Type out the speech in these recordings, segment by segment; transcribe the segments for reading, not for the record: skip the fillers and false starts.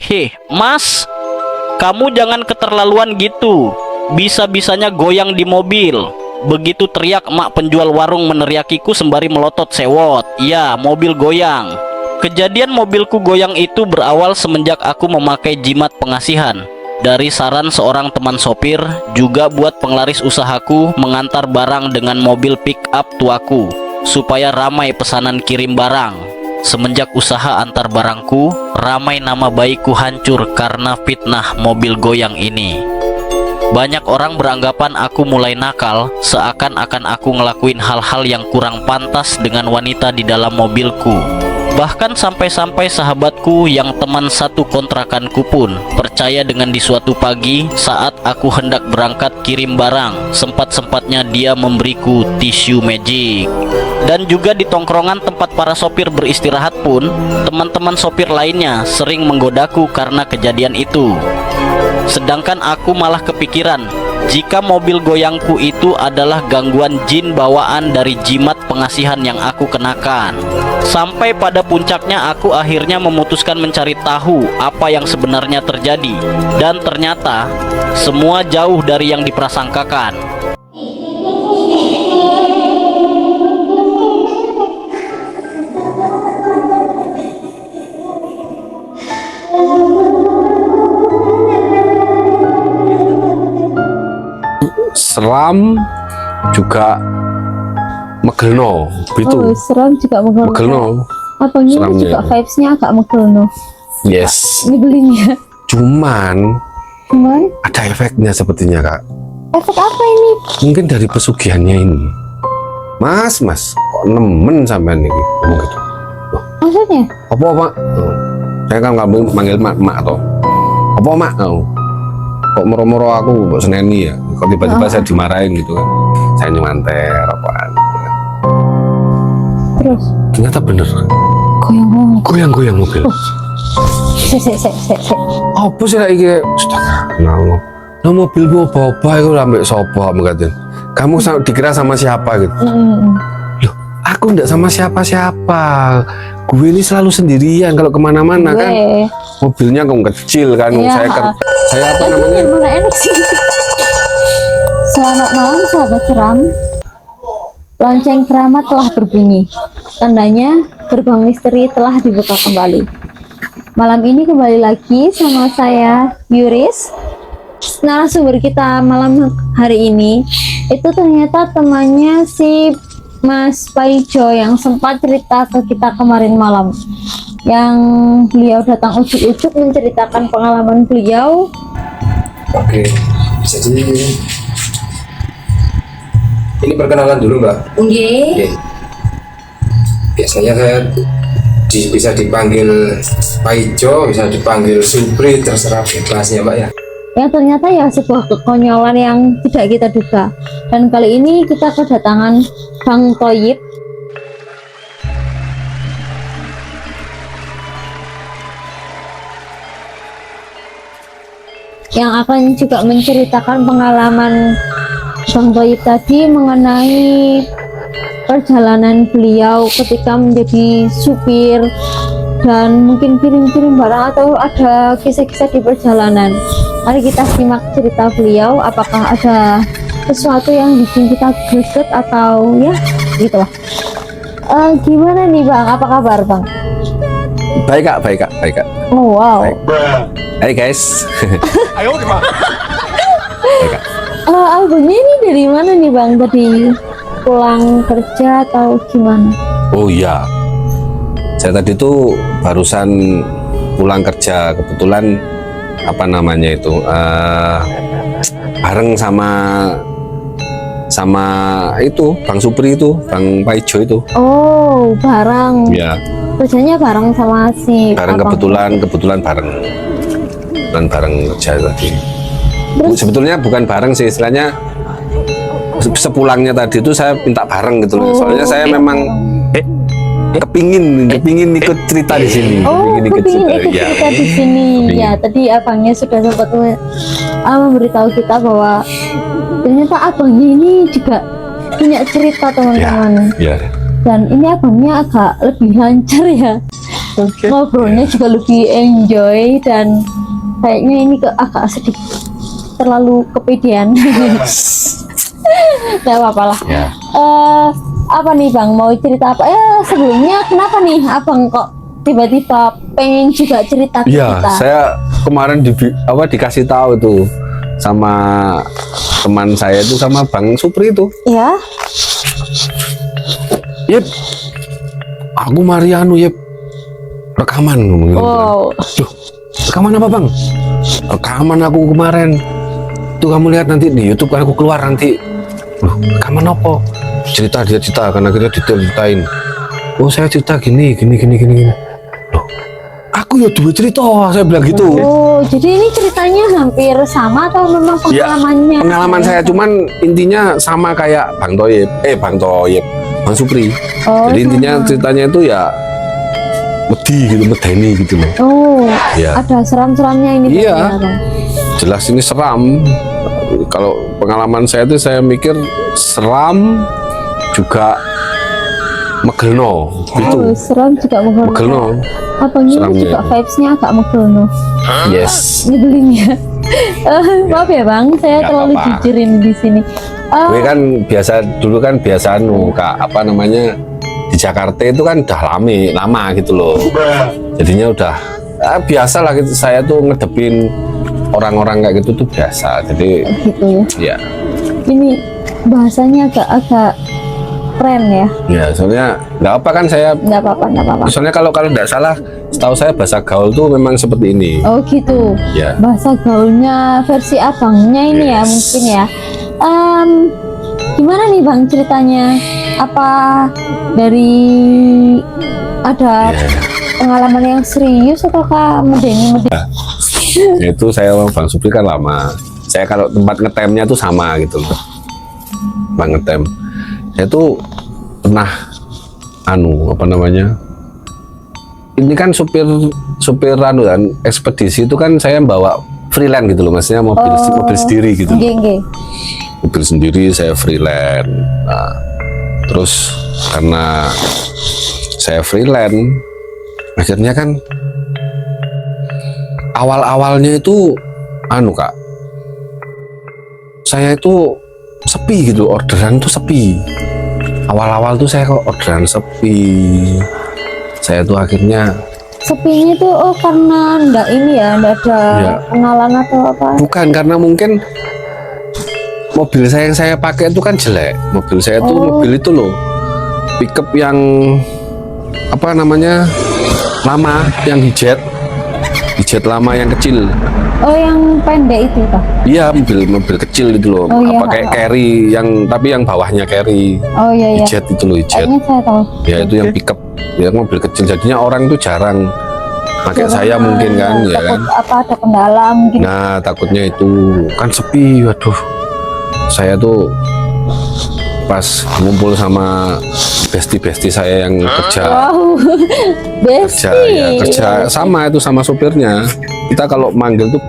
Heh, Mas, kamu jangan keterlaluan gitu. Bisa-bisanya goyang di mobil. Begitu teriak emak penjual warung meneriakiku sembari melotot sewot. Ya, mobil goyang. Kejadian mobilku goyang itu berawal semenjak aku memakai jimat pengasihan. Dari saran seorang teman sopir, juga buat penglaris usahaku mengantar barang dengan mobil pick up tuaku, supaya ramai pesanan kirim barang. Semenjak usaha antar barangku, ramai nama baikku hancur karena fitnah mobil goyang ini. Banyak orang beranggapan aku mulai nakal, seakan-akan aku ngelakuin hal-hal yang kurang pantas dengan wanita di dalam mobilku. Bahkan sampai-sampai sahabatku yang teman satu kontrakanku pun percaya dengan di suatu pagi saat aku hendak berangkat kirim barang, sempat-sempatnya dia memberiku tisu magic. Dan juga di tongkrongan tempat para sopir beristirahat pun, teman-teman sopir lainnya sering menggodaku karena kejadian itu. Sedangkan aku malah kepikiran jika mobil goyangku itu adalah gangguan jin bawaan dari jimat pengasihan yang aku kenakan. Sampai pada puncaknya aku akhirnya memutuskan mencari tahu apa yang sebenarnya terjadi. Dan ternyata semua jauh dari yang diprasangkakan. Seram juga megelno itu. Oh, seram juga Megelno. Abangnya Seramnya juga itu. vibes-nya agak megelno. Yes. Nyebelin ya. Cuman Cuman ada efeknya sepertinya, Kak. efek apa ini? Mungkin dari pesugihannya ini. Mas, kok nemen sampean iki ngomong gitu. Loh, Maksudnya? apa, Mak? Oh, saya kan nggak manggil mak toh. Apa, Mak? Oh. Kok moro-moro aku kok seneni ya? Kok tiba-tiba saya dimarahin gitu kan? Saya nyemanter apaan? Terus Ternyata bener. Goyang-goyang mobil. Sek. Apa sih lagi? Sudah kenal. Nah, mobil gua bawa itu sampai sopo mengatakan. Kamu dikira sama siapa gitu? Loh, aku ndak sama siapa-siapa. Gue ini selalu sendirian kalau kemana-mana kan. Mobilnya kok kecil kan. Iya. Saya apa namanya? Mana enak sih. Selamat malam sahabat seram. Lonceng keramat telah berbunyi. Tandanya gerbang misteri telah dibuka kembali. Malam ini kembali lagi sama saya Yuris. Narasumber kita malam hari ini itu ternyata temannya si Mas Paijo yang sempat cerita ke kita kemarin malam, yang beliau datang ujuk-ujuk menceritakan pengalaman beliau. Oke, jadi ini perkenalan dulu Mbak. Oke. Biasanya saya bisa dipanggil Paijo, bisa dipanggil Supri, terserah bebas ya Mbak ya. Yang ternyata ya sebuah kekonyolan yang tidak kita duga. Dan kali ini kita kedatangan Bang Thoyib. Yang akan juga menceritakan pengalaman Bang Thoyib tadi mengenai perjalanan beliau ketika menjadi supir dan mungkin kirim-kirim barang atau ada kisah-kisah di perjalanan. Mari kita simak cerita beliau, apakah ada sesuatu yang bikin kita greget atau ya gitulah. Gimana nih Bang, apa kabar Bang? Baik Kak. Oh wow. Hai guys. Abangnya ini dari mana nih Bang? Tadi pulang kerja atau gimana? Oh iya. Saya tadi tuh barusan pulang kerja, kebetulan apa namanya itu bareng sama itu Bang Supri itu, Bang Paijo itu. Oh, bareng. Ya, Kerjanya bareng sama si bareng abang. kebetulan bareng kerja tadi. Sebetulnya bukan bareng sih, istilahnya sepulangnya tadi itu saya minta bareng gitu loh. Soalnya saya memang kepingin ikut cerita di sini. Oh, kepingin ikut Ya, cerita di sini. kepingin. Ya, tadi abangnya sudah sempat memberitahu kita bahwa ternyata abangnya ini juga punya cerita teman-teman. Ya. Dan ini abangnya agak lebih lancar ya. gitu. Ngobrolnya juga lebih enjoy dan kayaknya ini agak sedikit terlalu kepedean. Gak apa-apa lah. Ya. Apa nih Bang, mau cerita apa? Sebelumnya kenapa nih Abang kok tiba-tiba pengen juga cerita ke Iya, kita? saya kemarin dikasih tahu tuh sama teman saya itu, sama Bang Supri itu. Ya, Yep, aku Marianu Yep, rekaman ngomong gitu. wow. Loh, rekaman apa Bang? Rekaman aku kemarin. Tuh kamu lihat nanti di YouTube kan aku keluar nanti. Loh, rekaman apa? Cerita, dia cerita, karena kita diceritain. Oh, saya cerita gini. Loh, aku ya dua cerita, saya bilang gitu. Oh, jadi ini ceritanya hampir sama atau memang Ya, pengalamannya? pengalaman saya cuman intinya sama kayak Bang Supri. Oh, Jadi intinya sama. ceritanya itu ya medeni gitu loh. Oh, Ya. ada seram-seramnya ini. Iya. Bang. Jelas ini seram. Kalau pengalaman saya itu saya mikir seram juga megelno gitu. Oh, seram juga Megelno. megelno. Abang ini Seramnya juga itu. vibes-nya agak megelno. Yes. Nyebelin ya. Maaf ya Bang, saya Nggak terlalu apa-apa. jujurin di sini. Gue kan dulu kan biasa Kak, apa namanya, di Jakarta itu kan udah lama gitu loh. Jadinya udah biasa lah gitu. Saya tuh ngedepin orang-orang kayak gitu tuh biasa. Jadi Gitu ya. ya Ini bahasanya agak keren ya. ya soalnya nggak apa kan saya. Nggak apa-apa. Soalnya kalau nggak salah, setahu saya bahasa gaul tuh memang seperti ini. Oh gitu. Ya. Bahasa gaulnya versi abangnya ini ya Yes. mungkin ya. Gimana nih Bang ceritanya? Apa dari ada Ya. pengalaman yang serius ataukah medeni? Itu saya sama Bang Supri kan lama. Saya kalau tempat ngetemnya tuh sama gitu loh. Bang ngetem. Saya tuh pernah apa namanya? Ini kan supir kan ekspedisi itu kan saya bawa freelance gitu loh, maksudnya mobil sendiri gitu. Nggih. Mobil sendiri saya freelance. Nah, terus karena saya freelance, akhirnya kan awal-awalnya itu Kak, saya itu sepi gitu, orderan tuh sepi. Awal-awal tuh saya kok orderan sepi. Saya tuh akhirnya Sepinya itu karena ndak ini ya, ndak ada Ya. pengenalan atau apa? bukan karena mungkin mobil saya yang saya pakai itu kan jelek. Mobil saya tuh mobil itu loh, pickup yang apa namanya, lama, yang hijet lama yang kecil. Oh yang pendek itu Pak? Iya, mobil kecil itu loh. Oh, iya, apa kayak oh. carry tapi yang bawahnya carry. Oh iya. Jet itu loh, jet. Kayaknya saya tahu. Ya itu yang pickup, ya mobil kecil. Jadinya orang tuh jarang pakai saya mungkin kan, ya kan. Takut apa ada kendala mungkin. Nah takutnya itu kan sepi. Waduh, saya tuh pas ngumpul sama bestie saya yang kerja Wow, kerja ya, kerja sama itu sama sopirnya. Kita kalau manggil tuh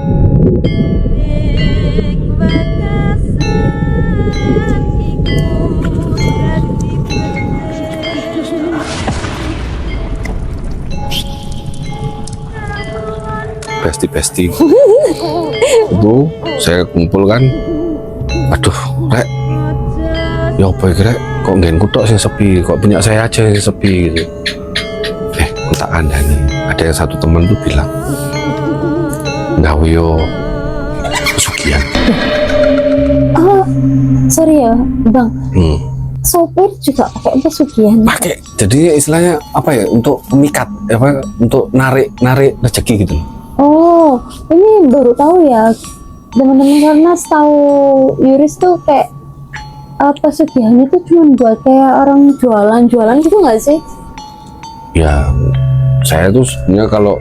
bestie itu saya kumpul kan. Aduh, Rek, ya apa iki, Rek? Kok nggenku tok sing sepi, kok punya saya aja yang sepi gitu. Aku tak kandani. Ada yang satu teman tuh bilang, "Gawe yo pesugihan." Oh, sorry ya, Bang. Hmm. Sopir juga pakai pesugihan. Pakai. Jadi istilahnya apa ya? Untuk memikat, apa? Untuk narik rezeki gitu. Oh, ini baru tahu ya, teman-teman, karena setahu Yuris tuh kayak pesugihan itu cuma buat kayak orang jualan gitu nggak sih? Ya, saya tuh sebenarnya kalau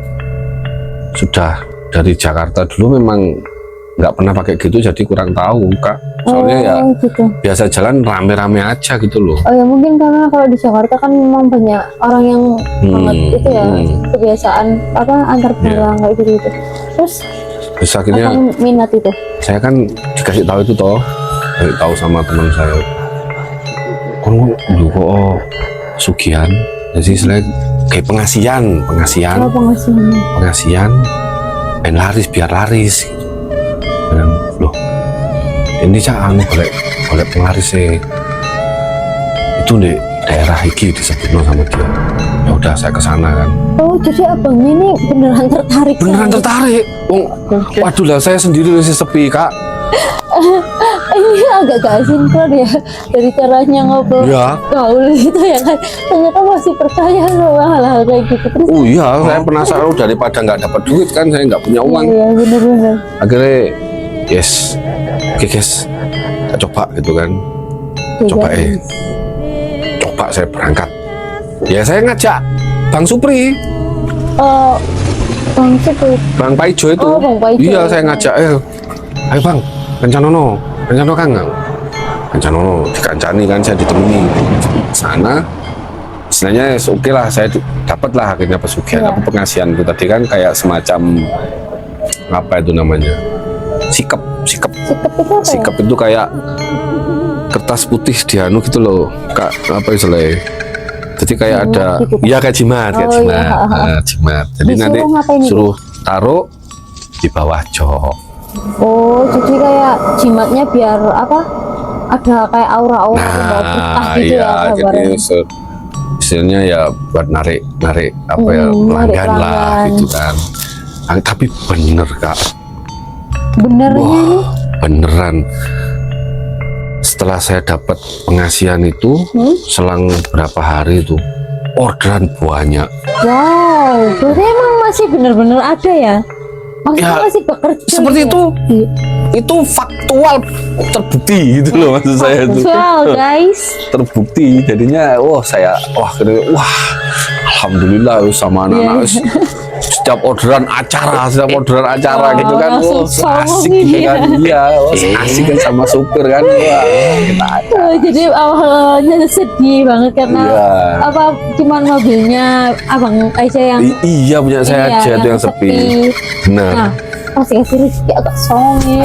sudah dari Jakarta dulu memang nggak pernah pakai gitu, jadi kurang tahu Kak. Soalnya ya gitu. biasa jalan rame-rame aja gitu loh. Oh ya mungkin karena kalau di Jakarta kan memang banyak orang yang banget itu ya kebiasaan apa antar barang kayak gitu. Terus akhirnya Abang minat itu. saya kan dikasih tahu itu toh, tahu sama teman saya. Kok pesugihan? Jadi selain kayak pengasian Oh, pengasihan. pengasian ben laris biar laris gitu. Dan, loh ini cak anu golek penglaris itu di daerah iki disebut sama dia. Ya udah saya ke sana kan. Oh, jadi abangnya ini beneran tertarik. Beneran tertarik. Waduh lah saya sendiri masih sepi kak. Ini agak gak sinkron ya dari caranya ngobrol Ya. gaul gitu ya kan. Ternyata masih percaya loh hal-hal kayak gitu. Terus Oh iya, saya penasaran daripada nggak dapat duit kan, saya nggak punya uang. iya bener-bener. Akhirnya, yes, oke guys, kita coba gitu kan. Coba saya berangkat. Ya saya ngajak Bang Supri, Oh, Bang Supri. Bang Paijo itu. Oh, Bang Paijo. Iya saya ngajak, ayo Bang, Kencanono Kang, Kencanono dikancani kan, saya ditemani sana. Istilahnya oke lah, saya dapat lah akhirnya pesugihan Iya. apa pengasihan itu tadi kan kayak semacam apa itu namanya, sikap Sikap itu apa ya? sikap itu kayak kertas putih dianu gitu loh kak, apa istilahnya, jadi kayak Jimat ada gitu, Kak? ya kayak jimat Oh, iya. jimat jadi Disuruh nanti ngapain itu? suruh taruh di bawah jok. Oh, jadi kayak jimatnya biar apa? Ada kayak aura-aura bawah putih gitu ya iya jadi kabarnya. istilahnya ya buat narik apa ya, narik pelanggan lah pelanggan. gitu kan. Tapi bener kak, Bener ini. wah beneran setelah saya dapat pengasihan itu selang berapa hari itu orderan banyak. Wow, berarti emang masih bener-bener ada ya? Maksudnya Ya, masih bekerja seperti gitu itu. Itu faktual terbukti gitu loh maksud saya itu. Wow, guys. Terbukti jadinya wah alhamdulillah sama anak-anak Iya. setiap orderan acara gitu kan, langsung asik songong gitu ya. kan, iya asik kan sama supir kan, wah kita Oh, jadi awalnya sedih banget karena Iya. apa cuman mobilnya abang aja yang iya punya saya iya, aja tuh yang sepi, benar. Nah, pasti kasih rezeki agak songong ya.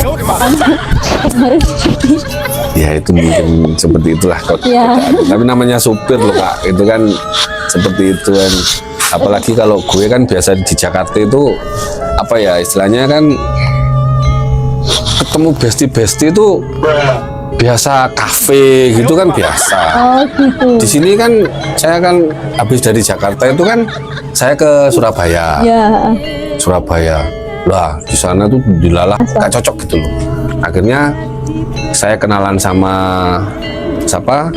Kemarin Ya itu mungkin seperti itulah Iya. tapi namanya supir loh kak, itu kan seperti itu kan. Apalagi kalau gue kan biasa di Jakarta itu apa ya istilahnya kan, ketemu besti itu biasa kafe gitu kan biasa. Oh gitu. Di sini kan saya kan habis dari Jakarta itu kan saya ke Surabaya. Ya. Lah di sana tuh dilalah gak cocok gitu loh. Akhirnya saya kenalan sama siapa,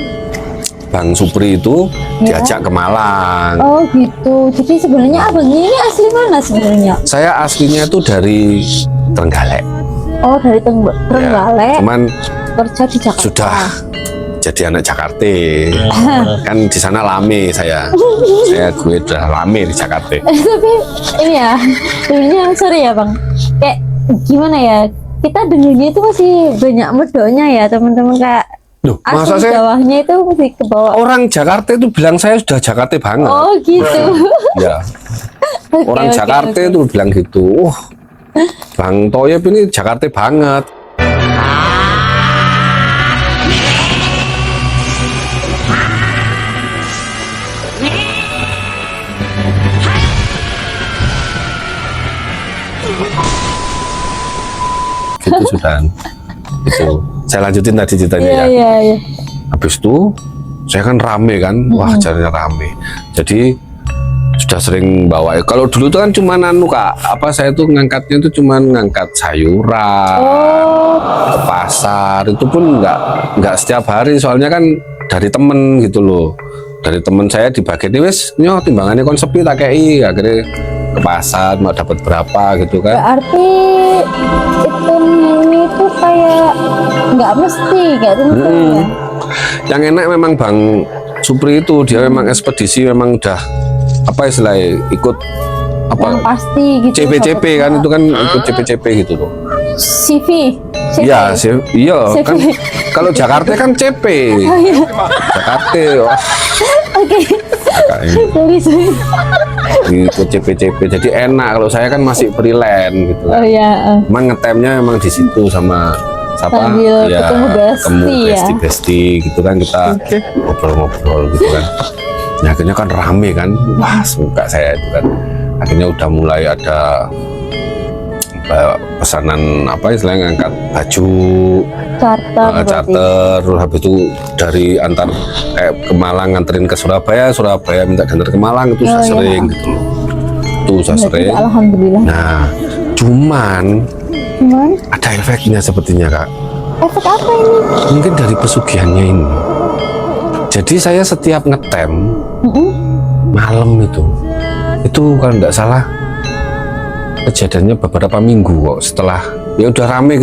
Bang Supri itu, Ya. diajak ke Malang. Oh gitu. Jadi sebenarnya abangnya ini asli mana sebenarnya? Saya aslinya itu dari Trenggalek. Oh dari Ya, Trenggalek. cuman Kerja di Jakarta. sudah jadi anak Jakarta. Kan di sana lame gue udah lame di Jakarta. Tapi ini ya, sebenarnya sorry ya bang, kayak gimana ya, kita dengarnya itu masih banyak medoknya ya teman-teman, kayak Loh, masa asli saya bawahnya itu masih ke bawah. orang Jakarta itu bilang saya sudah Jakarta banget. Oh gitu. Ya, Oke, orang oke, Jakarta oke. itu bilang gitu. Bang Toyib ini Jakarta banget. Gitu sudah. Itu. Saya lanjutin tadi ceritanya Iya ya. iya iya. Habis itu saya kan rame kan, wah jalannya rame. Jadi sudah sering bawa. Kalau dulu tuh kan cuma anu kak, apa saya tuh ngangkatnya tuh cuma ngangkat sayuran Oh ke pasar. Itu pun nggak setiap hari, soalnya kan dari temen gitu loh. Dari temen saya dibagi nih wes, nyo timbangannya kon sepi tak kei, akhirnya ke pasar mau dapat berapa gitu kan. berarti ini tuh kayak nggak mesti kayak tentu ya. Yang enak memang Bang Supri itu dia memang ekspedisi, memang udah apa istilahnya ikut apa Yang pasti gitu. CP-CP kan, itu kan ikut CP-CP gitu loh. CV. Iya, iya CV. kan kalau Jakarta kan CP. Oh iya. Jakarta wah Oke. Sorry. ikut CP-CP jadi enak. Kalau saya kan masih freelance gitu Oh kan. iya. Emang ngetemnya emang di situ sama siapa Sambil ketemu besti ya. besti gitu kan, kita ngobrol-ngobrol gitu kan. Nah, akhirnya kan rame kan, wah muka saya itu kan. Akhirnya udah mulai ada pesanan apa istilahnya, ngangkat baju Charter berarti. charter, terus habis itu dari antar ke Malang nganterin ke Surabaya minta diantar ke Malang, itu Oh, sudah iya. sering gitu loh. Itu sudah Berarti sering. alhamdulillah. Nah, cuman Cuman ada efeknya sepertinya Kak. efek apa ini? Mungkin dari pesugihannya ini. Jadi saya setiap ngetem Mm-mm. malam itu kalau tidak salah kejadiannya beberapa minggu kok, setelah ya udah rame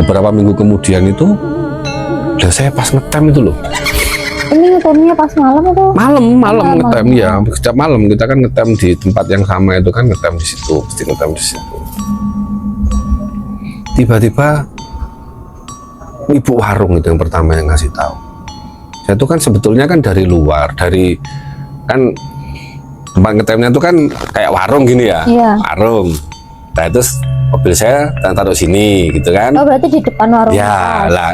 beberapa minggu kemudian itu udah saya pas ngetem itu loh, Ini ngetemnya pas malam atau? malam Malam. ngetem ya, setiap malam kita kan ngetem di tempat yang sama itu kan, ngetem di situ, mesti ngetem di situ. Tiba-tiba ibu warung itu yang pertama yang ngasih tahu. Saya itu kan sebetulnya kan dari luar, dari kan tempat ngetemnya itu kan kayak warung gini ya, Iya. warung. Nah terus mobil saya taruh sini gitu kan. Oh berarti di depan warung. Ya pas. lah,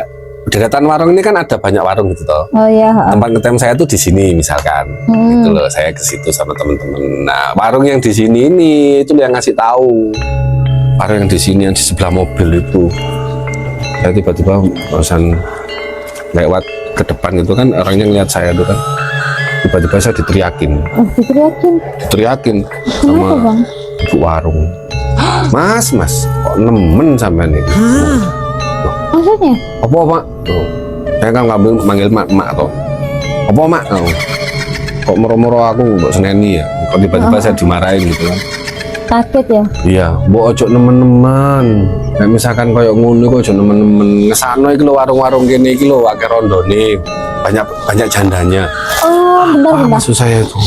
di dekat warung ini kan ada banyak warung gitu toh. Oh iya. Tempat ngetem saya tuh di sini misalkan, gitu loh. Saya ke situ sama temen-temen. Nah warung yang di sini ini itu yang ngasih tahu. Warung yang di sini yang di sebelah mobil itu. Saya tiba-tiba barusan lewat ke depan itu kan, orangnya ngeliat saya tuh kan. Tiba-tiba saya diteriakin Oh diteriakin. Kenapa sama bang? ibu warung. Mas, kok nemen sampean ini? Maksudnya? Apa mak? Oh. Saya kan ngambil manggil mak toh. Apa mak? Oh. Kok moro-moro aku mbok seneni ya? Kok tiba-tiba saya dimarahin gitu kan? Kaget ya? Iya, mbok ojo nemen-nemen. Kayak misalkan koyo ngono kok ojo nemen-nemen. Ngesano iki lho warung-warung kene iki lho akeh rondone. Banyak jandanya. Oh bentar. Maksud saya itu.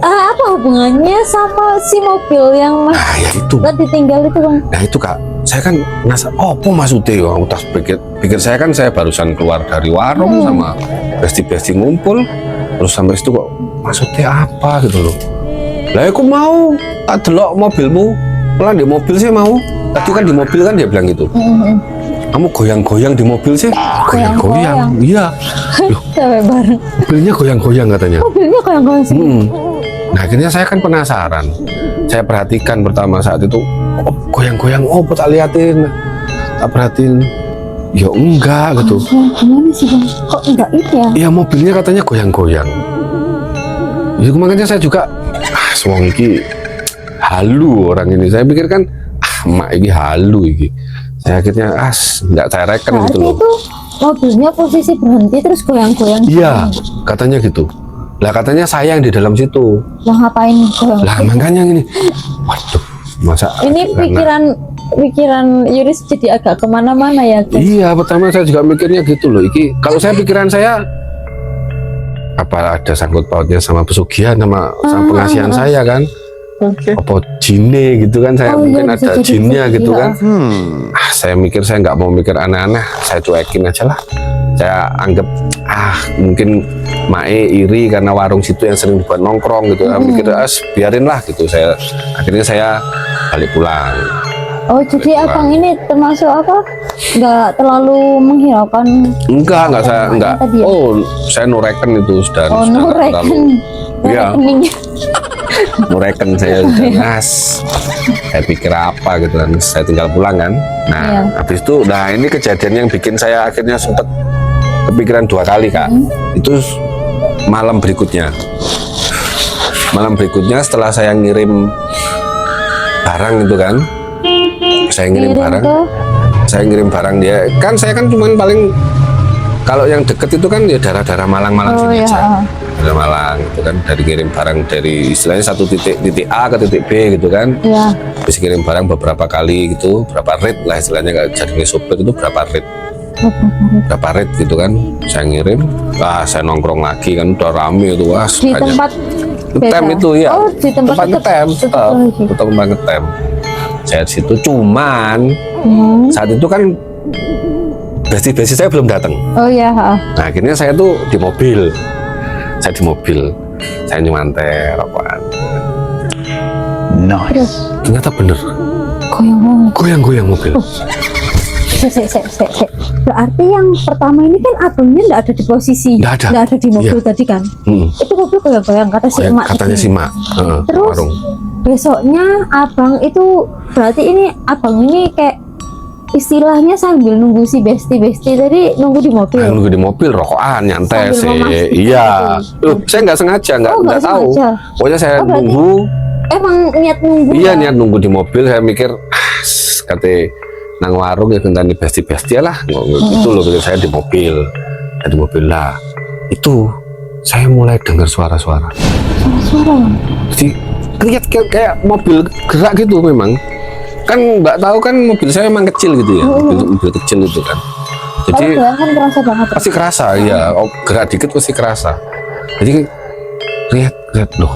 Apa hubungannya sama si mobil yang mas Nah, ya itu. ditinggal itu bang? Nah itu Kak, saya kan ngerasa, apa maksudnya ya? Udah pikir saya kan, saya barusan keluar dari warung sama besti-besti ngumpul, terus sampai situ kok maksudnya apa gitu loh. Lah aku mau tak delok mobilmu, pelan di mobil sih mau. Tadi kan di mobil kan dia bilang gitu. Kamu goyang-goyang di mobil sih? Goyang-goyang? Iya. Loh, Cewek bareng. mobilnya goyang-goyang katanya. Mobilnya kayak sih. Nah akhirnya saya kan penasaran. Saya perhatikan pertama saat itu, oh, goyang-goyang, oh tak liatin, tak perhatiin, ya enggak gitu. Gimana sih bang? Kok enggak ini ya? Ya mobilnya katanya goyang-goyang. Ya makanya saya juga, semua ini halu orang ini. Saya pikir kan, mak ini halu ini. Saya akhirnya enggak saya reken gitu Berarti loh. itu mobilnya posisi berhenti terus goyang-goyang. Iya, katanya gitu. Lah katanya saya yang di dalam situ. Lah ngapain goyang? Lah makanya gini, waduh, masa Ini pikiran Yuris jadi agak kemana-mana ya guys. Iya, pertama saya juga mikirnya gitu loh. Iki kalau saya pikiran saya apa ada sangkut pautnya sama pesugihan sama pengasihan saya kan? Apa jinnya gitu kan? Saya mungkin bisa ada jadi jinnya pesugihan. gitu kan? Saya mikir saya nggak mau mikir aneh-aneh. Saya cuekin aja lah. Saya anggap mungkin Mae iri karena warung situ yang sering dibuat nongkrong gitu. Saya mikir biarin lah gitu. Akhirnya saya balik pulang. Oh jadi abang ini termasuk apa? Nggak terlalu menghiraukan? Enggak saya enggak. Tadi ya? Oh, saya nureken itu sudah Oh sudah nggak nureken. terlalu. Iya. Nurekeningnya. Nureken saya sudah ngas. Saya pikir apa gitu kan. Saya tinggal pulang kan. Nah, Iya. habis itu ini kejadian yang bikin saya akhirnya sempat kepikiran 2 kali, Kak. Itu malam berikutnya. Malam berikutnya setelah saya ngirim barang itu kan. Saya ngirim barang. Saya ngirim barang dia. Kan saya kan cuman paling kalau yang deket itu kan ya daerah-daerah Malang-Malang sini iya. aja. Daerah Malang itu kan, dari ngirim barang dari istilahnya satu titik A ke titik B gitu kan. Iya. Bisa kirim barang beberapa kali gitu, berapa rate lah istilahnya, nggak jadi sopir itu berapa rate gitu kan. Saya ngirim, saya nongkrong lagi kan, udah rame itu, Di banyak. tempat Ngetem beda? itu ya. Oh di tempat ngetem, tetap lagi. tetap tempat ngetem. Saya di situ cuman saat itu kan besti-besti saya belum datang. Oh iya. Nah akhirnya saya tuh di mobil. Saya nyumanter rokokan. Terus Ternyata bener goyang banget. goyang-goyang mobil. Sek. Berarti yang pertama ini kan abangnya nggak ada di posisi, Nggak ada. nggak ada di mobil Iya. tadi kan? Itu mobil goyang-goyang kata si emak. Katanya itu. si Mak. Terus Warung. besoknya abang itu berarti ini abang ini kayak istilahnya sambil nunggu si Besti tadi nunggu di mobil. Nunggu di mobil rokokan nyantai Sambil sih. memastikan Iya. itu. Saya nggak sengaja, Oh, nggak nggak tahu. sengaja. Pokoknya saya Oh, berarti nunggu. Emang niat nunggu? Iya, ya? niat nunggu di mobil. Saya mikir, kata nang warung ya gentani besti lah. Itu loh pikir saya di mobil. Saya di mobil lah. Itu saya mulai dengar suara-suara. Suara. Jadi lihat kayak mobil gerak gitu memang. Kan nggak tahu kan mobil saya memang kecil gitu ya. Mobil kecil itu kan. Kalau Jadi goyang kan kerasa banget. pasti kerasa ya. Oh, gerak dikit pasti kerasa. Jadi lihat loh.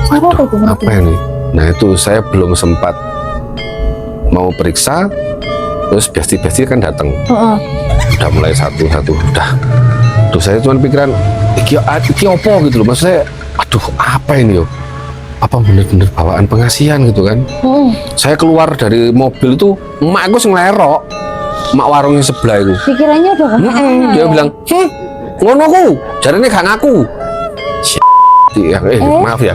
Suara apa itu? Apa ini? Nah itu saya belum sempat mau periksa, terus besti kan datang, Heeh. udah mulai satu-satu, udah. Terus saya cuma pikiran, iki apa gitu loh, maksud saya, aduh apa ini yo? Apa bener-bener bawaan pengasihan gitu kan? Saya keluar dari mobil itu, emak aku ngelerok, emak warungnya sebelah itu. Pikirannya udah kan? Dia bilang, ngono ku, jarine gak ngaku. Ya, maaf ya.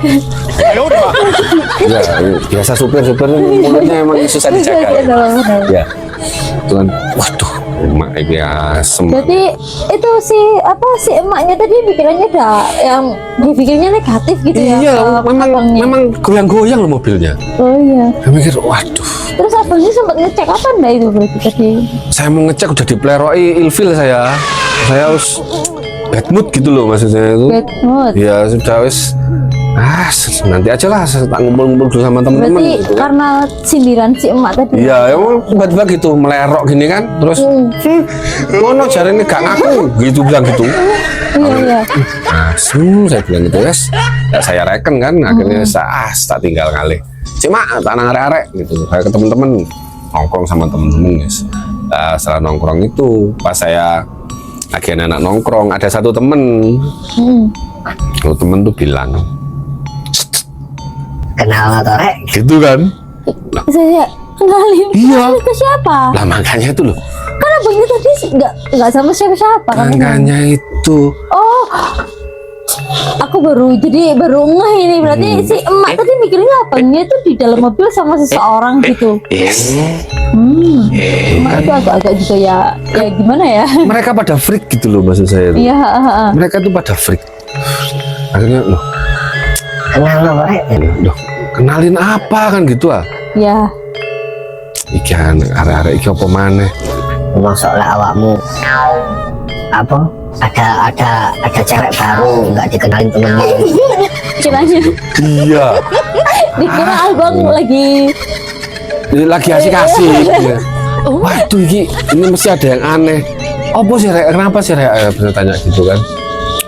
Ya, biasa supir mulutnya emang susah dijaga. Ya, itu kan, waduh, emak ini asem. Jadi itu si emaknya tadi pikirannya udah yang dipikirnya negatif gitu ya? Iya, ke abangnya. memang goyang-goyang loh mobilnya. Oh iya. Saya mikir, waduh, Terus abangnya sempat ngecek apa enggak itu berarti tadi? saya mau ngecek udah dipleroi ilfil saya harus bad mood gitu loh maksudnya itu. Bad mood. Ya sudah wis, nanti aja lah, saya tak ngumpul-ngumpul dulu sama teman-teman. Berarti gitu kan. karena sindiran si emak tadi. Iya, emang tiba-tiba gitu melerok gini kan, terus ngono jarine gak ngaku, gitu bilang gitu. Iya. Saya bilang gitu ya, saya reken kan, akhirnya tak tinggal kali. Cuma tak nang arek-arek gitu, saya ke temen-temen nongkrong sama temen-temen guys. Setelah nongkrong itu, pas saya lagi anak nongkrong, ada satu temen, satu temen tuh bilang, kenal atau rek? gitu kan? Saya kenalin. Iya. Kenalin ke siapa? Lah makanya itu loh, Kan abangnya tadi nggak sama siapa-siapa kan? makanya itu. Oh, aku baru ngeh ini berarti si emak tadi mikirnya abangnya tuh di dalam mobil sama seseorang gitu. Emak itu agak-agak juga ya gimana ya? Mereka pada freak gitu loh maksud saya itu. Iya. Mereka tuh pada freak. Akhirnya loh, Kenal atau rek? loh, kenalin apa kan gitu ah. Ya. Iki arek-arek iki apa maneh? Masuk lah awakmu apa? Ada cewek baru nggak dikenalin temennya. Kiranya Iya, dikira abang lagi lagi asik-asik. Ya. Waduh ini mesti ada yang aneh. Apa sih rek? Kenapa sih rek? Bisa tanya gitu kan?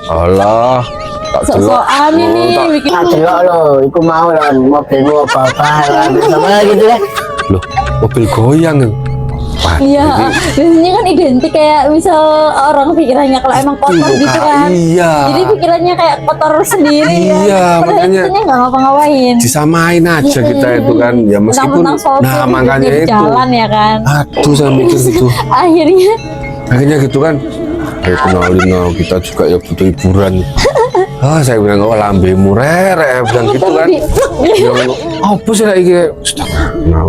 Allah, tak delok. sok-sokan ini tak- bikin. Tak delok lo, iku mau lah mobilmu apa-apa lah, sama gitu ya. Loh, mobil goyang. Waduh, Iya, ini- biasanya kan identik kayak misal orang pikirannya kalau emang kotor Tuh, gitu Kak, kan. iya. Jadi pikirannya kayak kotor sendiri Iya, kan. Padahal makanya intinya nggak ngapa-ngapain. disamain aja kita itu kan. Ya meskipun, Mentang-mentang sopir nah makanya di itu. jalan ya kan. Aduh, saya mikir gitu. Akhirnya Gitu kan. Ayo kenalin no, kita juga ya butuh hiburan. Saya bilang, oh lambemu rek, bilang gitu kan. Bilang, apa sih lagi? Nah,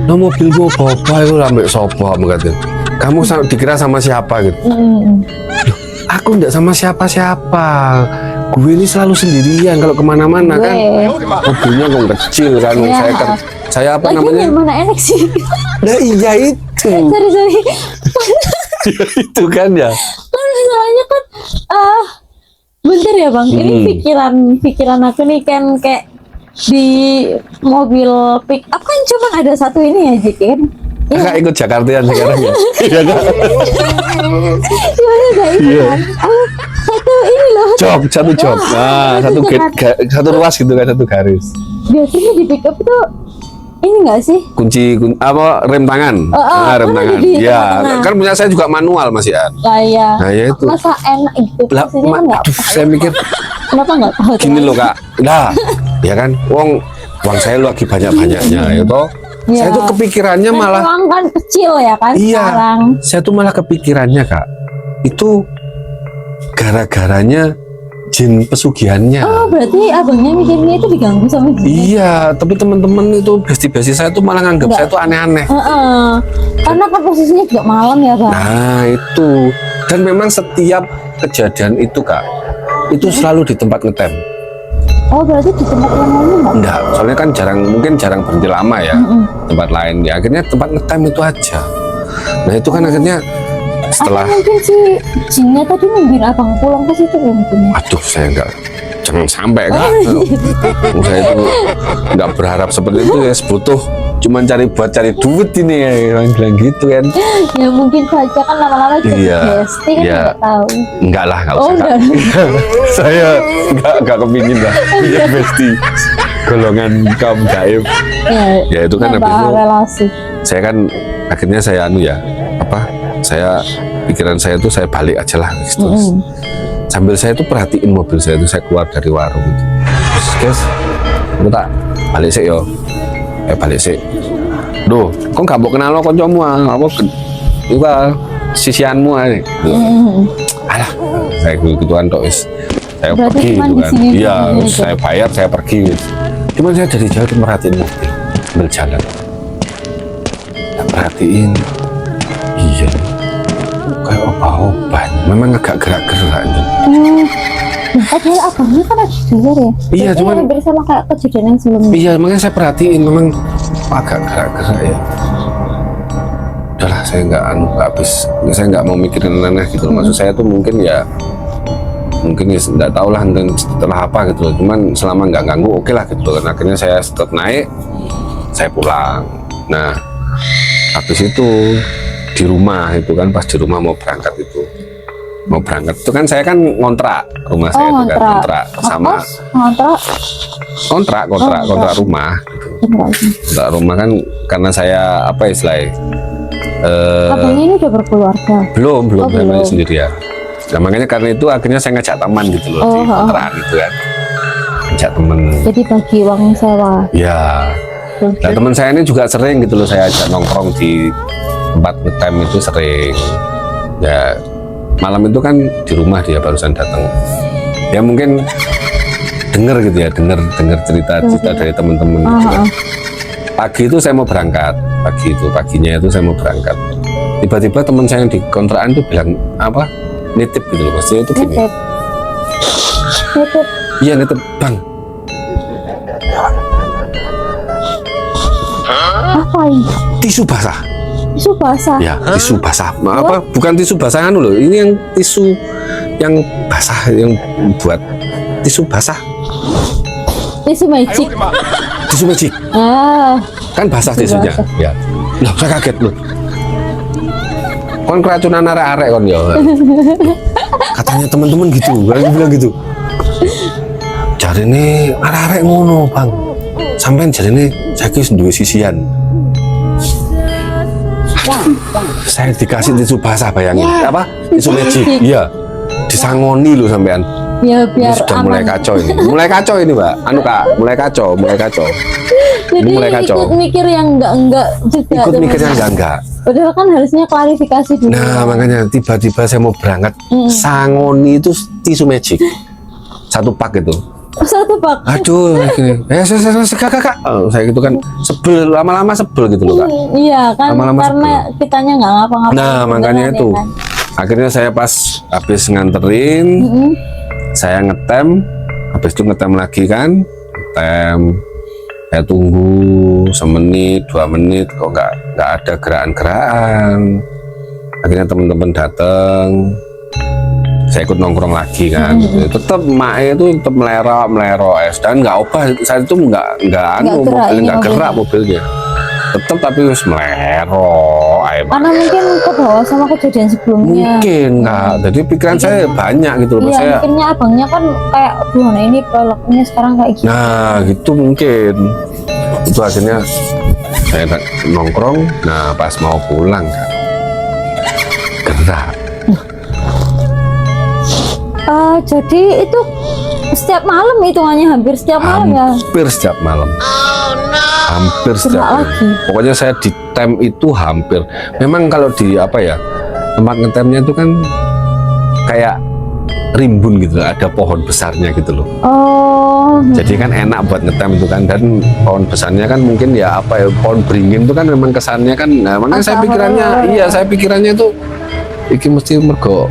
mobilmu apa itu lambe sopo mengatakan. Kamu dikira sama siapa gitu? Loh, aku enggak sama siapa-siapa. Gue ini selalu sendirian kalau kemana-mana kan. Mobilnya kok kecil kan. Iya. Saya apa lagi namanya? yang mana enak sih. Nah iya itu. Sorry. Itu kan ya. Kan masalahnya kan bentar ya bang, ini pikiran aku nih kan kayak di mobil pick up kan cuma ada satu ini aja kan. Kakak ikut Jakartaan sekarang ya? Iya kan? Gimana gak itu Iya. kan? Satu ini loh. Satu job. Nah, satu ruas gitu kan, satu garis. Biasanya di pick up tuh ini nggak sih? Kunci apa rem tangan? Rem kan tangan. ada di Iya, tengah-tengah. kan punya saya juga manual Mas Ian. Kayak Nah, ya itu. masa enak gitu. Lah, Maksudnya kan nggak. aduh, saya mikir Kenapa nggak tahu? gini loh Kak. Nah, ya kan, uang saya lagi banyak-banyaknya, ya toh. Saya tuh kepikirannya Kan malah, uang kan kecil ya kan iya, sekarang. saya tuh malah kepikirannya Kak, itu gara-garanya jin pesugihannya. Oh berarti abangnya mikirnya itu diganggu sama jin. Iya, tapi teman-teman itu besti-besti saya tuh malah nganggap Enggak. saya tuh aneh-aneh. Karena kan posisinya juga malam ya Bang. Nah itu, dan memang setiap kejadian itu Kak, itu selalu di tempat ngetem. Oh berarti di tempat yang lain enggak? Enggak, soalnya kan mungkin jarang berhenti lama ya, tempat lain. Ya akhirnya tempat ngetem itu aja. Nah itu kan akhirnya setelah, Atau mungkin si jinnya tadi nungguin abang pulang ke situ mungkin ya. aduh saya enggak, jangan sampai Kak. Saya itu enggak berharap seperti itu ya, butuh cuman buat cari duit ini ya, orang bilang gitu kan. Ya mungkin saja kan lama-lama jadi Iya, besti kan iya. nggak tahu. Enggak lah, enggak Oh, usah Kak. Saya enggak kepingin lah punya besti golongan kaum gaib. Ya, itu kan nambah habis itu relasi. saya kan akhirnya saya saya pikiran saya tuh saya balik aja lah gitu. Sambil saya tuh perhatiin mobil saya itu, saya keluar dari warung itu. Terus guys, aku tak balik sih yo. Balik sih. Duh, kok gak mau kenal lo koncomu ah? Apa juga sisianmu aja. Alah, saya gituan tok wis. Saya Berarti pergi cuman gitu di kan. sini Iya, dulu gitu. saya bayar, saya pergi. Gitu. Cuman saya dari jauh tuh merhatiin mobil berjalan. Saya perhatiin, iya, kayak obat-obat. Memang agak gerak-gerak. Gitu. Padahal abangnya kan ada di luar ya. Iya, Berarti cuman- hampir sama kayak kejadian yang sebelumnya. Iya, makanya saya perhatiin memang agak gerak-gerak ya. Udahlah, saya nggak saya nggak mau mikirin aneh gitu loh. Maksud saya tuh mungkin ya nggak tahu lah setelah apa gitu loh. Cuman selama nggak ganggu oke lah gitu loh. Dan akhirnya saya tetap naik, saya pulang. Nah, habis itu di rumah itu kan, pas di rumah mau berangkat itu kan saya kan ngontrak rumah saya itu kan, ngontrak sama kontrak rumah gitu. Kontrak rumah kan, karena saya apa istilahnya Abangnya ini udah berkeluarga. belum Oh, saya belum. masih sendirian. Nah makanya karena itu akhirnya saya ngajak teman gitu loh di kontrakan itu kan, ngajak temen. Jadi bagi uang sewa. Ya, nah teman saya ini juga sering gitu loh, saya ajak nongkrong di tempat ngetem itu sering. Ya malam itu kan di rumah dia barusan datang. Ya mungkin denger gitu ya, denger cerita dari teman-teman gitu kan. Pagi itu saya mau berangkat, paginya itu saya mau berangkat. Tiba-tiba teman saya yang di kontrakan itu bilang apa? Nitip gitu loh, maksudnya itu gini. Nitip. Iya nitip, Bang. Apa ini? Tisu basah. Tisu basah. Ya, tisu basah. Apa? Bukan tisu basah anu loh. Ini yang tisu yang basah, yang buat tisu basah. Tisu magic. Tisu magic. Ah, Kan basah Tisu tisunya. basah. Ya. Loh, saya kaget loh. Kon keracunan arek-arek kon ya. Katanya teman-teman gitu, kan bilang gitu. Jarine arek-arek ngono, Bang. Sampean jarine saiki wis duwe sisian. Saya dikasih tisu basah, bayangin. Apa? Tisu magic. Iya. Disangoni loh sampean. ya Ini biar sudah aman. mulai kacau ini. Mulai kacau ini, Mbak. Anu, Kak, mulai kacau. Jadi mulai kacau. ikut mikir yang enggak juga. Ikut teman-teman. mikirnya enggak. Padahal kan harusnya klarifikasi dulu. Nah, makanya tiba-tiba saya mau berangkat, sangoni itu tisu magic. Satu pak itu. Oh, satu pak. Aduh, kakak. Oh, saya gitu kan sebel, lama-lama sebel gitu loh, Kak. Iya kan, Lama-lama karena kitanya nggak ngapa-ngapain. Nah, makanya beneran, itu. ya kan? Akhirnya saya pas habis nganterin, saya ngetem, habis itu ngetem lagi kan, ngetem. Saya tunggu semenit, 2 menit, kok nggak ada gerakan. Akhirnya teman-teman datang, saya ikut nongkrong lagi kan. Tetap Mae itu tetap melero es dan nggak ubah. Saya itu nggak gerak mobil ini nggak gerak mobilnya. mobilnya. Tetap tapi harus melero. Karena mungkin kebawa sama kejadian sebelumnya. Mungkin nggak. Jadi pikiran saya banyak gitu loh. Iya, Saya mungkinnya abangnya kan kayak gimana ini prolognya sekarang kayak gitu. nah gitu mungkin. Itu akhirnya saya nongkrong. Nah pas mau pulang kan gerak. Jadi itu setiap malam hitungannya hampir setiap malam ya. Hampir setiap malam. hampir setiap gerak hari. lagi. Pokoknya saya di tem itu hampir. Memang kalau di apa ya, tempat ngetemnya itu kan kayak rimbun gitu loh, ada pohon besarnya gitu loh. Oh, Jadi kan enak buat ngetem itu kan, dan pohon besarnya kan mungkin ya apa ya, pohon beringin itu kan memang kesannya kan. Nah, makanya saya pikirannya, iya saya pikirannya itu iki mesti mergo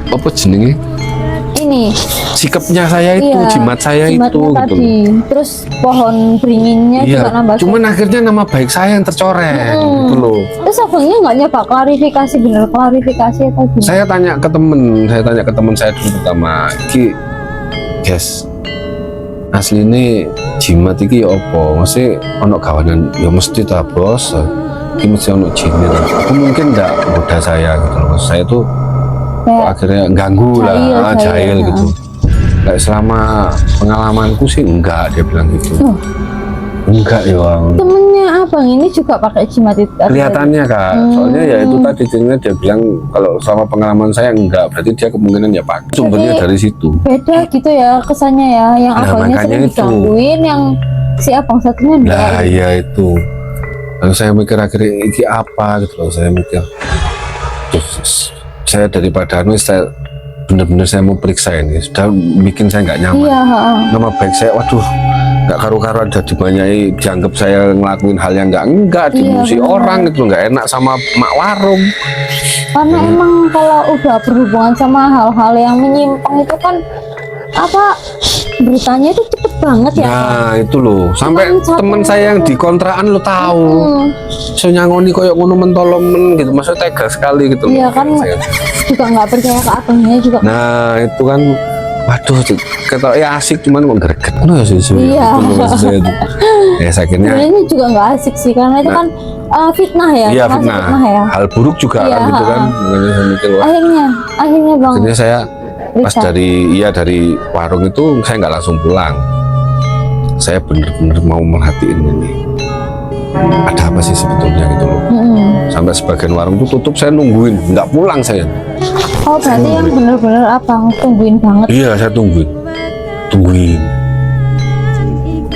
apa jenenge? ini Sikapnya saya itu, iya, jimat saya itu jimatnya gitu tadi. loh. Terus pohon beringinnya Iya, juga nambah. cuman akhirnya nama baik saya yang tercoreng gitu loh. Terus abangnya nggak nyoba klarifikasi, bener klarifikasi atau gimana? Saya tanya ke temen saya dulu pertama, iki guys, asli ini jimat iki ya apa? Mesti ono kawanan, ya mesti ta bos. Iki mesti ono jinnya. Aku mungkin enggak goda saya gitu loh. Saya tuh Kayak akhirnya ganggu lah, jahil, jahil gitu. Kayak selama pengalamanku sih enggak, dia bilang gitu. Oh. Enggak ya Bang. temennya abang ini juga pakai jimat itu. Kelihatannya Kak, soalnya ya itu tadi jadinya dia bilang kalau sama pengalaman saya enggak, berarti dia kemungkinan ya pakai. Sumbernya dari situ. Beda gitu ya kesannya ya, yang Nah, abangnya makanya sering itu. digangguin, yang si abang satunya enggak. Nah iya itu. Lalu saya mikir akhirnya ini apa gitu loh, saya mikir. Terus saya daripada saya bener-bener saya mau periksa ini, sudah bikin saya nggak nyaman. Iya, Nama baik saya, waduh, nggak karu-karuan ada dibanyai, dianggap saya ngelakuin hal yang enggak, dimusuhi benar. orang gitu, nggak enak sama mak warung. karena emang kalau udah berhubungan sama hal-hal yang menyimpang itu kan apa, beritanya itu cepet banget ya. Nah itu loh, sampai Cuman satu- teman saya yang di kontrakan lo tahu, so nyangoni koyok ngono mentolomen gitu, maksudnya tega sekali gitu loh. Iya kan, Saya- juga nggak percaya ke abangnya juga. Nah itu kan, waduh, kata ya asik cuman kok greget. No ya sih, Iya. itu loh maksud saya itu. Ya akhirnya, Sebenarnya juga nggak asik sih, karena itu kan fitnah ya. iya termasuk fitnah, ya. hal buruk juga Iya, kan gitu kan. Makanya saya mikir wah, Akhirnya bang, akhirnya saya pas Risa. dari warung itu saya nggak langsung pulang. Saya bener-bener mau merhatiin ini. Ada apa sih sebetulnya gitu loh. Sampai sebagian warung tuh tutup, saya nungguin, nggak pulang saya. Oh berarti yang bener-bener abang tungguin banget. Iya saya tungguin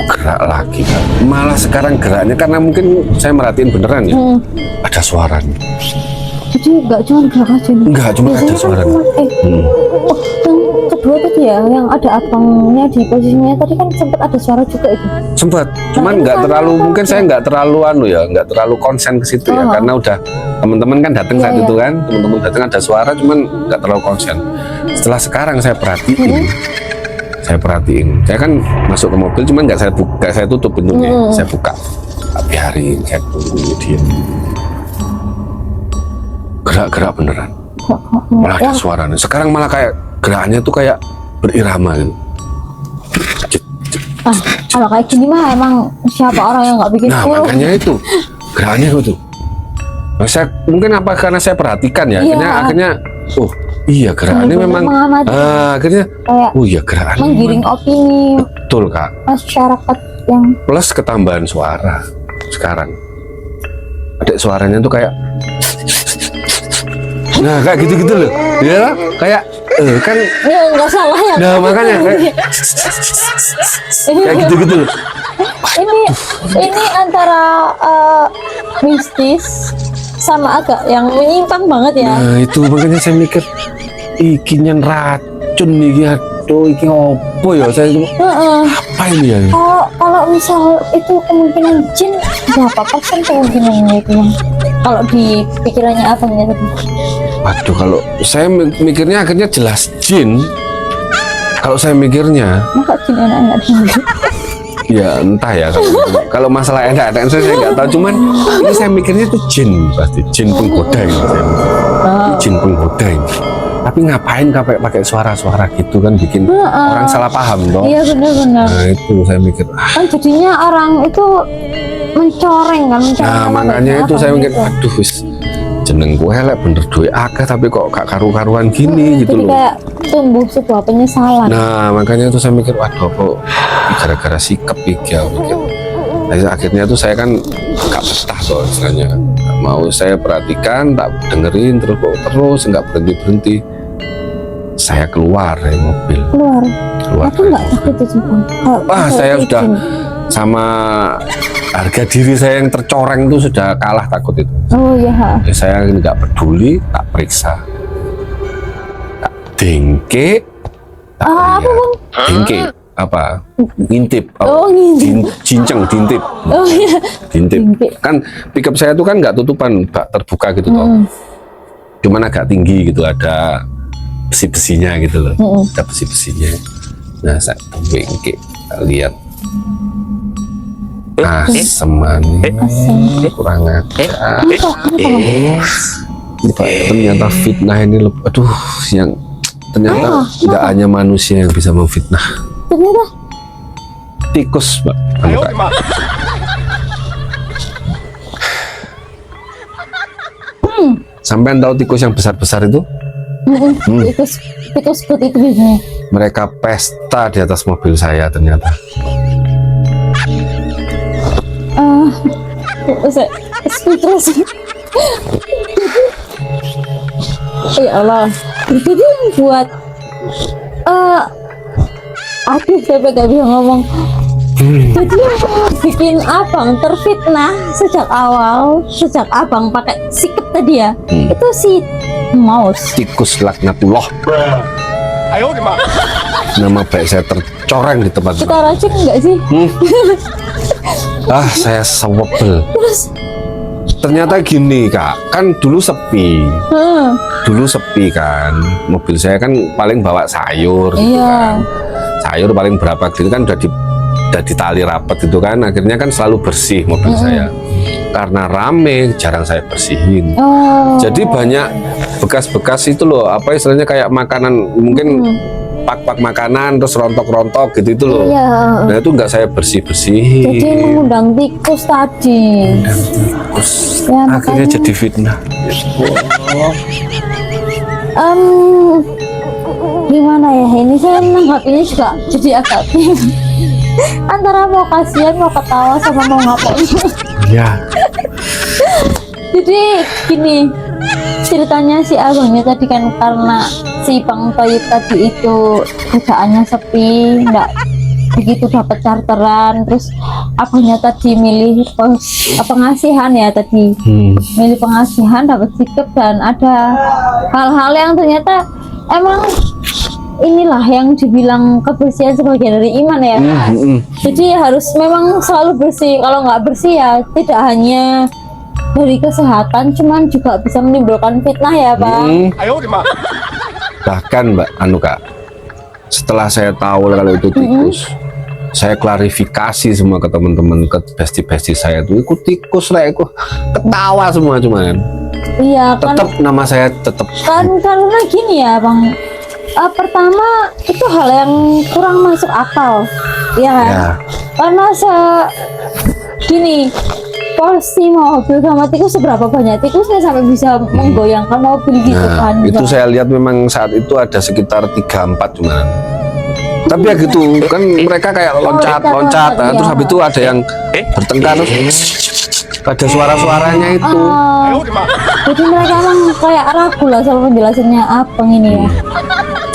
gerak lagi kan. Malah sekarang geraknya karena mungkin saya merhatiin beneran ya, ada suaranya. Jadi nggak cuma gerak aja nih. Enggak, cuma ada Biasanya kan suaranya. cuma, oh yang kedua tadi ya, yang ada abangnya di posisinya tadi kan sempat ada suara juga itu. Sempat, cuman itu nggak kan terlalu, apa? mungkin saya nggak terlalu nggak terlalu konsen ke situ ya, Oh. karena udah teman-teman kan datang Iya, saat iya. itu kan, teman-teman datang ada suara, cuman nggak terlalu konsen. Setelah sekarang saya perhatiin, saya kan masuk ke mobil, cuman nggak saya tutup pintunya, saya buka, biarin, saya tunggu dia. Gerak-gerak beneran, malah ada suaranya. Sekarang malah kayak gerakannya tuh kayak berirama gitu. Kalau kayak gini mah emang siapa orang yang nggak bikin Nah puluh. makanya itu gerakannya itu. Nah, saya mungkin apa karena saya perhatikan ya, Iya. akhirnya oh iya gerakannya Benar-benar memang mengamati. akhirnya Kayak oh iya gerakannya menggiring memang opini betul Kak, masyarakat yang plus ketambahan suara sekarang ada suaranya tuh kayak nah kayak gitu-gitu loh ya, kayak kan ya nggak salah ya. nah makanya kayak gitu-gitu loh. ini antara mistis sama agak yang menyimpang banget ya. Nah itu makanya saya mikir iki nyen racun iki, aduh iki opo ya, saya Heeh. apa ini ya. Kalau misal itu kemungkinan jin, berapa persen kemungkinannya itu Bang? Kalau di pikirannya abangnya tadi? Waduh, kalau saya mikirnya akhirnya jelas jin. Kalau saya mikirnya, Masa jin enak-enak dulu? ya entah ya. Kalau masalah enak-enak saya nggak tahu. Cuman ini saya mikirnya itu jin, pasti jin penggoda ini. Saya mikir. Ini jin penggoda ini. Tapi ngapain pakai suara-suara gitu kan, bikin orang salah paham dong. Iya benar-benar. Nah itu saya mikir. Kan jadinya orang itu mencoreng kan. Nah makanya itu saya mikir, aduh wis jenengku elek bener duwe akeh tapi kok gak karu-karuan gini gitu Jadi loh. kayak tumbuh sebuah penyesalan. Nah makanya itu saya mikir, waduh kok gara-gara sikap iki ya mikir. Nah, akhirnya tuh saya kan gak betah tuh istilahnya. Gak mau saya perhatikan, tak dengerin terus nggak berhenti. Saya keluar dari mobil. Keluar. Keluar Aku dari nggak mobil. takut itu sih Bang. Kalau Wah misalnya saya kayak sudah jin. sama harga diri saya yang tercoreng itu sudah kalah takut itu. Oh ya. Ya, saya nggak peduli, tak periksa, tak dengke, tak Apa lihat. bang? Dengke apa? Ngintip, Oh, ngintip. cincang, dintip, Oh ya. dintip. Dintip. Kan pickup saya itu kan nggak tutupan, bak terbuka gitu toh. Cuman agak tinggi gitu, ada besi-besinya gitu loh, ada besi-besinya. Nah saya dengke, tak lihat. Asem kurang ajar. Ternyata fitnah ini aduh, yang ternyata tidak hanya manusia yang bisa memfitnah. Ternyata Tikus, Mbak. Sampean tahu tikus yang besar-besar itu? tikus putih itu biasanya. Mereka pesta di atas mobil saya ternyata. Saya speechless. Ya Allah, jadi yang buat aduh saya gak bisa ngomong. Jadi yang bikin abang terfitnah sejak awal, sejak abang pakai sikap tadi ya, itu si Mouse. Tikus laknatullah. Nama baik saya tercoreng di tempat Kita racik enggak sih? saya sewebel. Terus Ternyata gini kak, kan dulu sepi. Dulu sepi kan, mobil saya kan paling bawa sayur gitu iya. kan. Sayur paling berapa gitu kan udah ditali rapat itu kan, akhirnya kan selalu bersih mobil saya. Karena rame, jarang saya bersihin. Jadi banyak bekas-bekas itu loh, apa istilahnya kayak makanan, mungkin pak-pak makanan terus rontok-rontok gitu itu loh. Iya. Nah itu nggak saya bersih-bersihin. Jadi mengundang tikus tadi. Terus Ya, akhirnya makanya- jadi fitnah. Gimana ya, ini saya menanggapinya juga jadi agak bingung. Antara mau kasihan, mau ketawa, sama mau ngapain. Ya. Jadi gini, ceritanya si abangnya tadi kan, karena si Bang Toyib tadi itu kerjaannya sepi, nggak begitu dapat charteran, terus abangnya tadi milih pengasihan ya tadi, milih pengasihan, dapat sikap, dan ada hal-hal yang ternyata emang inilah yang dibilang kebersihan sebagian dari iman ya. Jadi harus memang selalu bersih. Kalau nggak bersih ya tidak hanya dari kesehatan, cuman juga bisa menimbulkan fitnah ya Bang. Bahkan Mbak Anu Kak, setelah saya tahu kalau itu tikus, saya klarifikasi semua ke teman-teman, ke bestie-bestie saya tuh, ikut tikus lah, ikut ketawa semua cuman. Iya kan, Tetap nama saya tetap. karena gini ya Bang. Pertama itu hal yang kurang masuk akal, ya kan? Ya. Karena gini, porsi mobil sama tikus seberapa banyak tikusnya sampai bisa menggoyangkan mobil gitu Nah, kan? itu Bang. saya lihat memang saat itu ada sekitar 3-4 cuman. Tapi ya gitu kan, mereka kayak loncat-loncat, iya. terus habis itu ada yang bertengkar, terus ada suara-suaranya itu. Jadi mereka emang kayak ragu lah sama penjelasannya abang ini ya.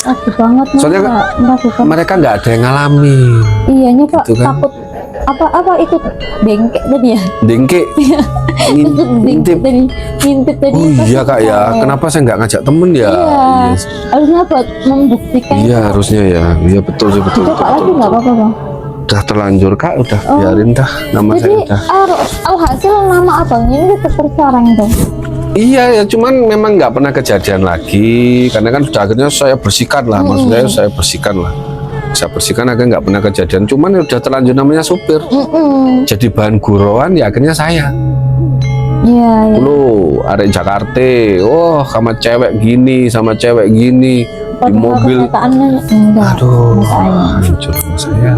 Ragu banget Soalnya meragukan. mereka nggak ada yang ngalamin. Iyanya Pak, Gitu kan. takut apa ikut bengkek tadi ya? Dengke, Ikut bengkek tadi, ngintip tadi. Oh pas iya kak ya, kita kenapa saya nggak ngajak temen ya? Iya, Yes. harusnya buat membuktikan. Iya harusnya ya, iya betul sih betul. Coba lagi betul. nggak apa-apa Bang. Udah terlanjur kak, udah biarin dah, nama Jadi saya udah. alhasil nama abangnya ini tetap tercoreng dong. Iya ya, cuman memang nggak pernah kejadian lagi, karena kan sudah akhirnya saya bersihkan lah, maksudnya saya bersihkan lah. Saya bersihkan akhirnya nggak pernah kejadian, cuman ya udah terlanjur namanya supir. Jadi bahan guroan ya akhirnya saya. Iya, iya. Lu arek Jakarta, oh sama cewek gini, sama cewek gini di Padahal mobil. kenyataannya enggak. Aduh, Makanya. hancur sama saya.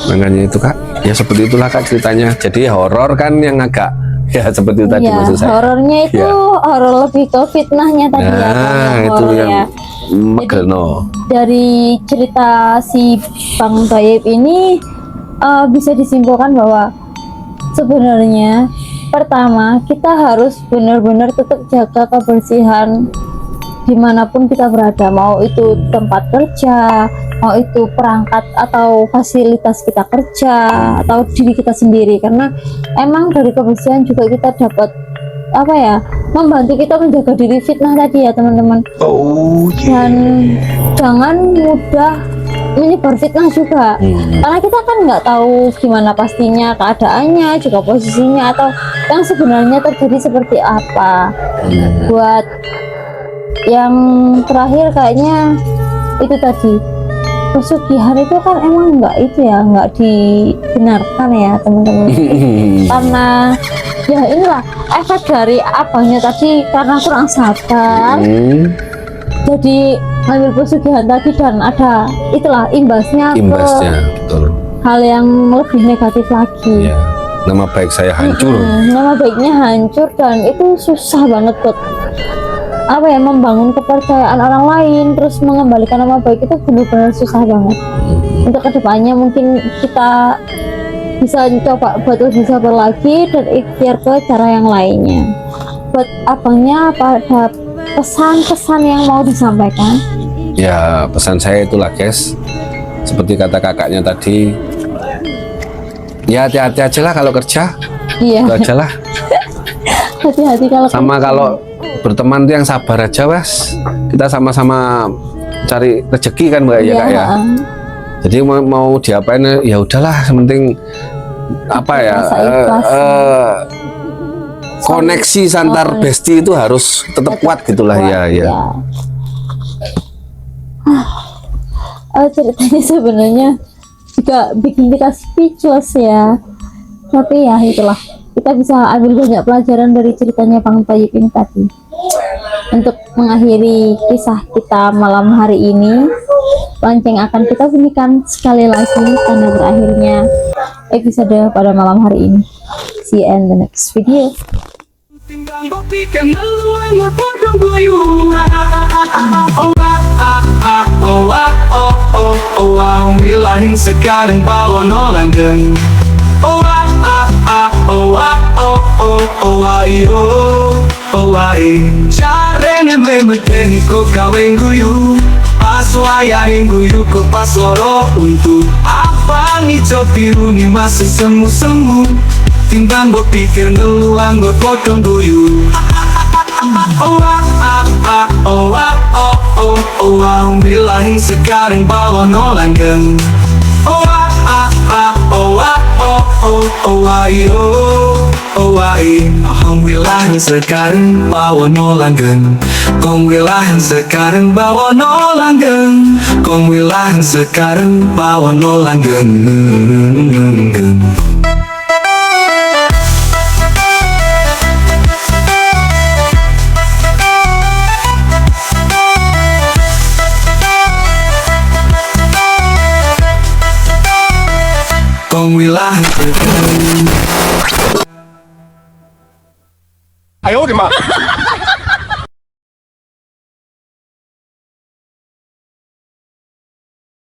Makanya itu kak, ya seperti itulah kak ceritanya. Jadi horor kan yang agak ya seperti itu tadi Iya, maksud saya. horornya itu Iya. horor lebih ke fitnahnya tadi ya, Bang, Nah, yang itu horor yang ya. megeno. Dari cerita si Bang Toyib ini bisa disimpulkan bahwa sebenarnya pertama kita harus benar-benar tetap jaga kebersihan dimanapun kita berada, mau itu tempat kerja, mau itu perangkat atau fasilitas kita kerja atau diri kita sendiri, karena emang dari kebersihan juga kita dapat apa ya, membantu kita menjaga diri fitnah tadi ya teman-teman. Dan jangan mudah menyebar fitnah juga, karena kita kan nggak tahu gimana pastinya keadaannya, juga posisinya atau yang sebenarnya terjadi seperti apa. Buat yang terakhir kayaknya itu tadi, pesugihan itu kan emang nggak itu ya, nggak dibenarkan ya teman-teman. Karena ya inilah efek dari abangnya tadi, karena kurang sabar jadi ngambil pesugihan tadi, dan ada itulah imbasnya betul. hal yang lebih negatif lagi. Ya, nama baik saya hancur. Nama baiknya hancur, dan itu susah banget buat apa ya, membangun kepercayaan orang lain, terus mengembalikan nama baik itu benar-benar susah banget. Untuk kedepannya mungkin kita bisa coba buat lebih sabar lagi dan ikhtiar ke cara yang lainnya. Buat abangnya apa, ada pesan-pesan yang mau disampaikan? Ya, pesan saya itulah guys, seperti kata kakaknya tadi, ya hati-hati aja lah kalau kerja. Iya, Itu aja lah. hati-hati kalau Sama kalau berteman tuh yang sabar aja Mas, kita sama-sama cari rezeki kan Mbak ya Kak ya. Jadi mau diapain ya udahlah, penting apa ya, Rasa ikhlas. koneksi antar bestie itu harus tetap kuat gitulah ya. Ceritanya sebenarnya juga bikin kita speechless ya, tapi ya itulah, kita bisa ambil banyak pelajaran dari ceritanya Bang Toyib ini tadi. Untuk mengakhiri kisah kita malam hari ini, lonceng akan kita bunyikan sekali lagi karena berakhirnya episode pada malam hari ini. See you in the next video. Wilayah sekarang bawa nolangan. Caranya memeten ko kaweng guyu, pas wayahin guyu ko pas loro untuk apa nih copiru nih masih semu-semu, timbang gue pikir ngeluang gue potong guyu. Bilangin sekarang bawa nolangan. Wilayah sekarang bawa nolangan. Kong wilayah sekarang bawa nolangan. Kong wilayah sekarang bawa nolangan. Kong wilayah sekarang. 哎呦我的妈！